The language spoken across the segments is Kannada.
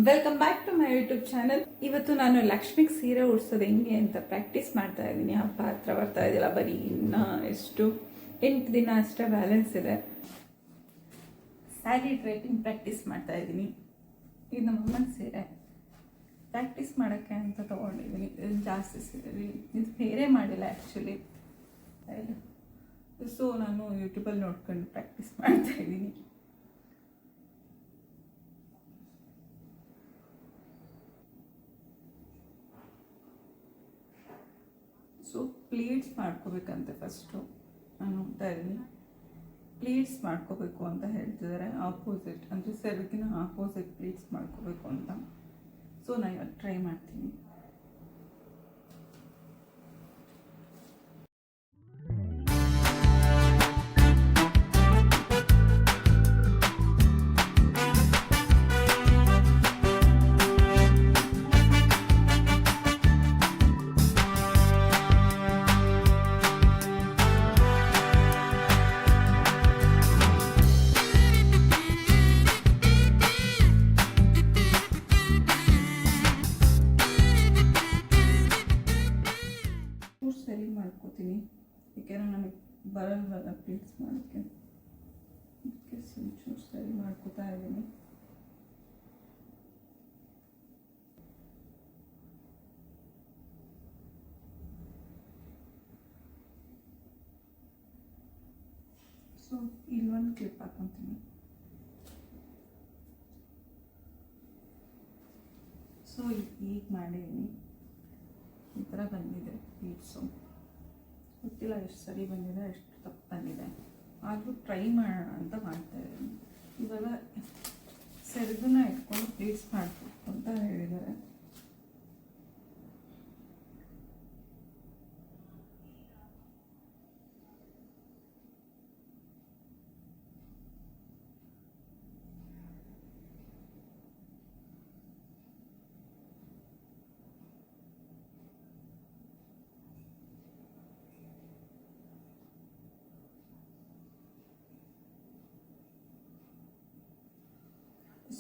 Welcome back to my YouTube channel. ಇವತ್ತು ನಾನು ಲಕ್ಷ್ಮಿಗೆ ಸೀರೆ ಉಡ್ಸೋದು ಹೆಂಗೆ ಅಂತ ಪ್ರಾಕ್ಟೀಸ್ ಮಾಡ್ತಾ ಇದ್ದೀನಿ. ಹಬ್ಬ ಹತ್ರ ಬರ್ತಾ ಇದ್ದಿಲ್ಲ, ಬರೀ ಇನ್ನು ಎಷ್ಟು 8 ದಿನ ಅಷ್ಟೇ ಬ್ಯಾಲೆನ್ಸ್ ಇದೆ. ಸ್ಯಾರಿ ಡ್ರೈಪಿಂಗ್ ಪ್ರಾಕ್ಟೀಸ್ ಮಾಡ್ತಾ ಇದ್ದೀನಿ. ಇದು ನಮ್ಮಮ್ಮನ ಸೀರೆ ಪ್ರಾಕ್ಟೀಸ್ ಮಾಡೋಕ್ಕೆ ಅಂತ ತೊಗೊಂಡಿದ್ದೀನಿ. ಇದು ಜಾಸ್ತಿ ಸೀರೆ, ಇದು ಬೇರೆ ಮಾಡಿಲ್ಲ ಆ್ಯಕ್ಚುಲಿ. ಸೊ ನಾನು ಯೂಟ್ಯೂಬಲ್ಲಿ ನೋಡ್ಕೊಂಡು ಪ್ರಾಕ್ಟೀಸ್ ಮಾಡ್ತಾ ಇದ್ದೀನಿ. ಸೊ ಪ್ಲೀಟ್ಸ್ ಮಾಡ್ಕೋಬೇಕಂತೆ ಫಸ್ಟು ನಾನು ನೋಡ್ತಾ ಇದ್ದೀನಿ. ಪ್ಲೀಟ್ಸ್ ಮಾಡ್ಕೋಬೇಕು ಅಂತ ಹೇಳ್ತಿದ್ದಾರೆ, ಆಪೋಸಿಟ್ ಅಂದರೆ ಸೆರಗಿನ ಆಪೋಸಿಟ್ ಪ್ಲೀಟ್ಸ್ ಮಾಡ್ಕೋಬೇಕು ಅಂತ. ಸೊ ನಾನು ಇವತ್ತು ಟ್ರೈ ಮಾಡ್ತೀನಿ. ಸರಿ ಮಾಡ್ಕೋತೀನಿ, ಏಕೆಂದರೆ ನನಗೆ ಬರಲ್ವಲ್ಲ ಪ್ಲೀಟ್ಸ್ ಮಾಡೋಕ್ಕೆ. ಅದಕ್ಕೆ ಚೂರು ಸರಿ ಮಾಡ್ಕೋತಾ ಇದ್ದೀನಿ. ಸೊ ಇಲ್ಲೊಂದು ಕ್ಲಿಪ್ ಹಾಕೊತೀನಿ. ಸೊ ಈಗ ಮಾಡಿದ್ದೀನಿ, ಈ ಥರ ಬಂದಿದೆ ಪ್ಲೀಟ್ಸು. ಗೊತ್ತಿಲ್ಲ ಎಷ್ಟು ಸರಿ ಬಂದಿದೆ ಎಷ್ಟು ತಪ್ಪು ಬಂದಿದೆ, ಆದರೂ ಟ್ರೈ ಮಾಡೋಣ ಅಂತ ಮಾಡ್ತಾಯಿದ್ದೀನಿ. ಇವಾಗ ಸೆರಗನ್ನ ಇಟ್ಕೊಂಡು ಪ್ಲೀಟ್ಸ್ ಮಾಡಬೇಕು ಅಂತ ಹೇಳಿದ್ದಾರೆ.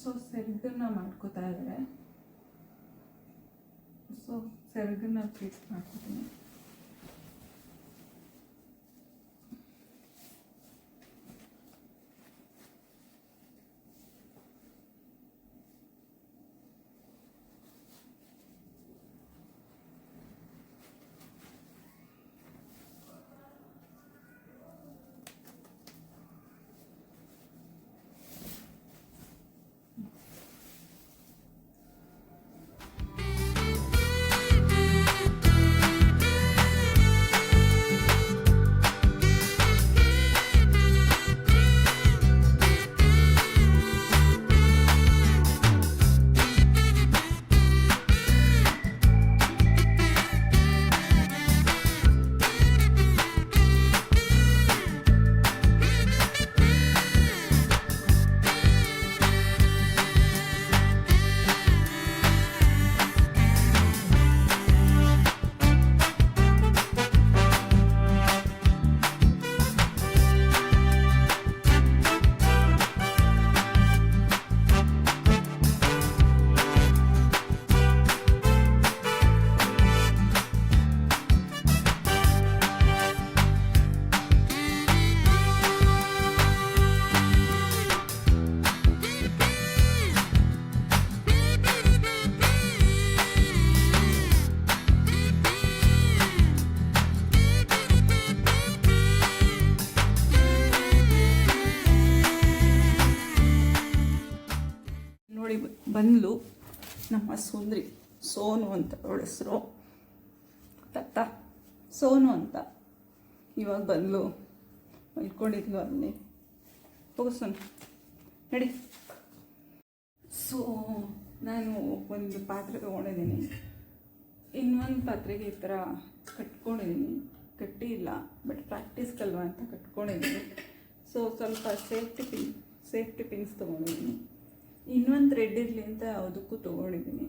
ಸೊ ಸೆರಗನ್ನ ಮಾಡ್ಕೋತಾ ಇದ್ದಾರೆ. ಸೊ ಸೆರಗನ್ನ ಪ್ಲೀಟ್ಸ್ ಮಾಡ್ಕೋತೀನಿ. ನೋಡಿ ಬಂದ್ಲು ನಮ್ಮ ಸುಂದ್ರಿ, ಸೋನು ಅಂತ ಅವಳ ಹೆಸರು, ತತ್ತ ಸೋನು ಅಂತ. ಇವಾಗ ಬಂದ್ಲು, ಮಲ್ಕೊಂಡಿದ್ಲು ಅಲ್ಲಿ. ಹೋಗು ಸೋನು ನಡಿ. ಸೊ ನಾನು ಒಂದು ಪಾತ್ರೆ ತೊಗೊಂಡಿದ್ದೀನಿ, ಇನ್ನೊಂದು ಪಾತ್ರೆಗೆ ಈ ಥರ ಕಟ್ಕೊಂಡಿದ್ದೀನಿ. ಕಟ್ಟಿ ಇಲ್ಲ, ಬಟ್ ಪ್ರಾಕ್ಟೀಸ್ಗಲ್ವ ಅಂತ ಕಟ್ಕೊಂಡಿದ್ದೀನಿ. ಸೊ ಸ್ವಲ್ಪ ಸೇಫ್ಟಿ ಪಿನ್ಸ್ ತೊಗೊಂಡಿದ್ದೀನಿ. ಇನ್ನೊಂದು ಥ್ರೆಡ್ ಇರಲಿ ಅಂತ ಅದಕ್ಕೂ ತೊಗೊಂಡಿದ್ದೀನಿ.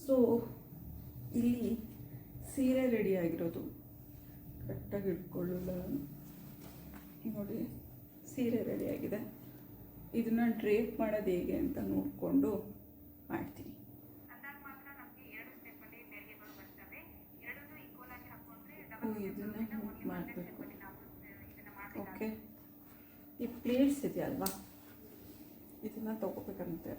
ಸೊ ಇಲ್ಲಿ ಸೀರೆ ರೆಡಿಯಾಗಿರೋದು ಕರೆಕ್ಟಾಗಿ ಇಟ್ಕೊಳ್ಳಲ್ಲ ನೋಡಿ. ಸೀರೆ ರೆಡಿಯಾಗಿದೆ. ಇದನ್ನು ಡ್ರೇಪ್ ಮಾಡೋದು ಹೇಗೆ ಅಂತ ನೋಡಿಕೊಂಡು ಮಾಡ್ತೀನಿ. ಇದನ್ನು ಹೀಗೆ ಮಾಡಬೇಕು. ಓಕೆ, ಈ ಪ್ಲೇಟ್ಸ್ ಇದೆಯಲ್ವಾ, ಇದನ್ನು ತೊಗೋಬೇಕಂತೆ.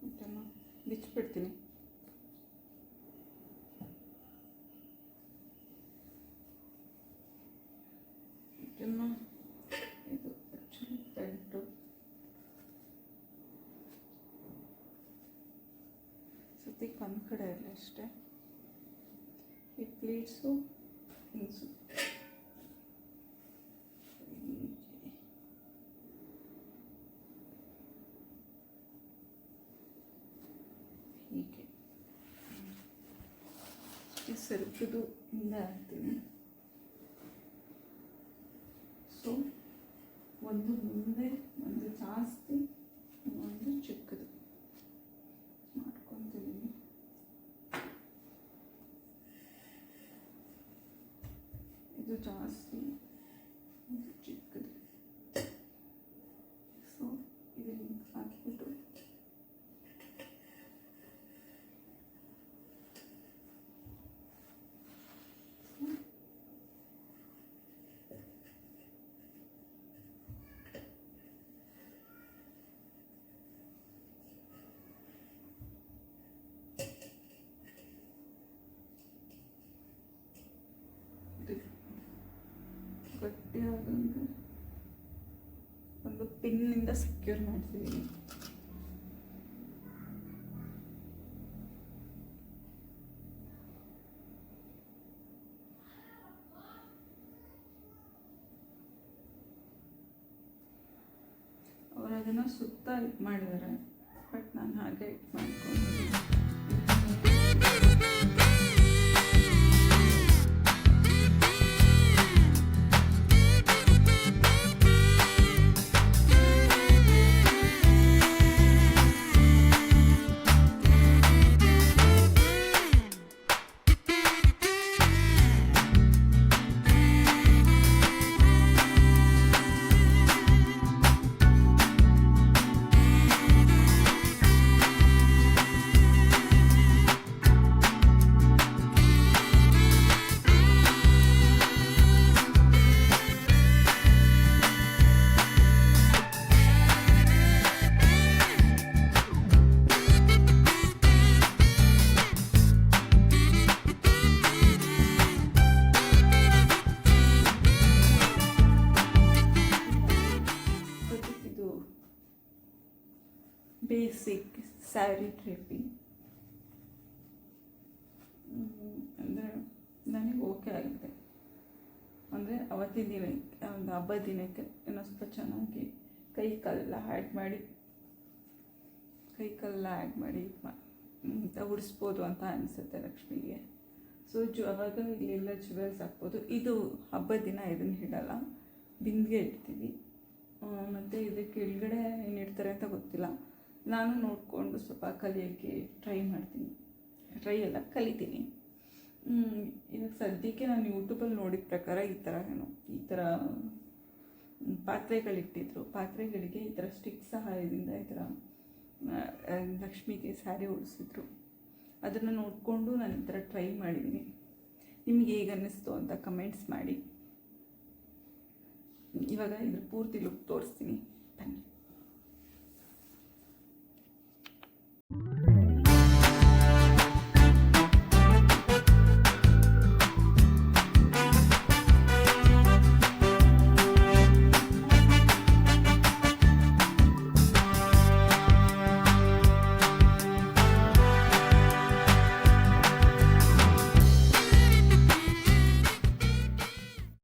ಇದನ್ನು ಬಿಚ್ಚಿಬಿಡ್ತೀನಿ. ಇದನ್ನು ಇದು ಆ್ಯಕ್ಚುಲಿ ಪೆಂಟು ಸದ್ಯಕ್ಕೆ ಒಂದು ಕಡೆ ಇಲ್ಲ ಅಷ್ಟೇ. ಈ ಪ್ಲೇಟ್ಸು ಹಿಂಸು ಹೀಗೆ ಸೆಲ್ಫಿದು ಹಿಂದೆ ಹಾಕ್ತೀನಿ. ಸೊ ಒಂದು ಮುಂದೆ, ಒಂದು ಜಾಸ್ತಿ, ಒಂದು ಚಿಕ್ಕದು ಮಾಡ್ಕೊತಿದ್ದೀನಿ. ಇದು ಜಾಸ್ತಿ, ಇದು ಚಿಕ್ಕದು. ಸೊ ಇದನ್ನು ಹಾಕಿಬಿಟ್ಟು ಗಟ್ಟಿಯಾಗಂಗೆ ಒಂದು ಪಿನ್ನಿಂದ ಸೆಕ್ಯೂರ್ ಮಾಡ್ತಿದ್ದೀನಿ. ಅವರು ಅದನ್ನು ಸುತ್ತ ಇದು ಮಾಡಿದ್ದಾರೆ, ಬಟ್ ನಾನು ಹಾಗೆ ಇದು ಮಾಡ್ಕೊಂಡು ಬೇಸಿಕ್ ಸ್ಯಾರಿ ಡ್ರೇಪಿಂಗ್ ಅಂದರೆ ನನಗೆ ಓಕೆ ಆಗಿದೆ. ಅಂದರೆ ಅವತ್ತಿನ ದಿನಕ್ಕೆ, ಒಂದು ಹಬ್ಬದ ದಿನಕ್ಕೆ ಇನ್ನೂ ಸ್ವಲ್ಪ ಚೆನ್ನಾಗಿ ಕೈ ಕಲ್ಲ ಆ್ಯಡ್ ಮಾಡಿ ಉಡಿಸ್ಬೋದು ಅಂತ ಅನಿಸುತ್ತೆ ಲಕ್ಷ್ಮಿಗೆ. ಸೊ ಅವಾಗ ಇಲ್ಲೆಲ್ಲ ಜುವೆಲ್ಸ್ ಹಾಕ್ಬೋದು. ಇದು ಹಬ್ಬದ ದಿನ ಇದನ್ನು ಇಡಲ್ಲ, ಬಿಂದಿಗೆ ಇಡ್ತೀವಿ. ಮತ್ತು ಇದಕ್ಕೆ ಕೆಳಗಡೆ ಏನು ಇಡ್ತಾರೆ ಅಂತ ಗೊತ್ತಿಲ್ಲ. ನಾನು ನೋಡಿಕೊಂಡು ಸ್ವಲ್ಪ ಕಲಿಯೋಕ್ಕೆ ಕಲಿತೀನಿ. ಇವಾಗ ಸದ್ಯಕ್ಕೆ ನಾನು ಯೂಟ್ಯೂಬಲ್ಲಿ ನೋಡಿದ ಪ್ರಕಾರ ಈ ಥರ ಪಾತ್ರೆಗಳಿಗೆ ಈ ಥರ ಸ್ಟಿಕ್ ಸಹಾಯದಿಂದ ಈ ಥರ ಲಕ್ಷ್ಮಿಗೆ ಸ್ಯಾರಿ ಉಡಿಸಿದ್ರು. ಅದನ್ನು ನೋಡಿಕೊಂಡು ನಾನು ಈ ಥರ ಟ್ರೈ ಮಾಡಿದ್ದೀನಿ. ನಿಮಗೆ ಹೇಗೆ ಅನ್ನಿಸ್ತು ಅಂತ ಕಮೆಂಟ್ಸ್ ಮಾಡಿ. ಇವಾಗ ಇದ್ರ ಪೂರ್ತಿ ಲುಕ್ ತೋರಿಸ್ತೀನಿ ಬನ್ನಿ.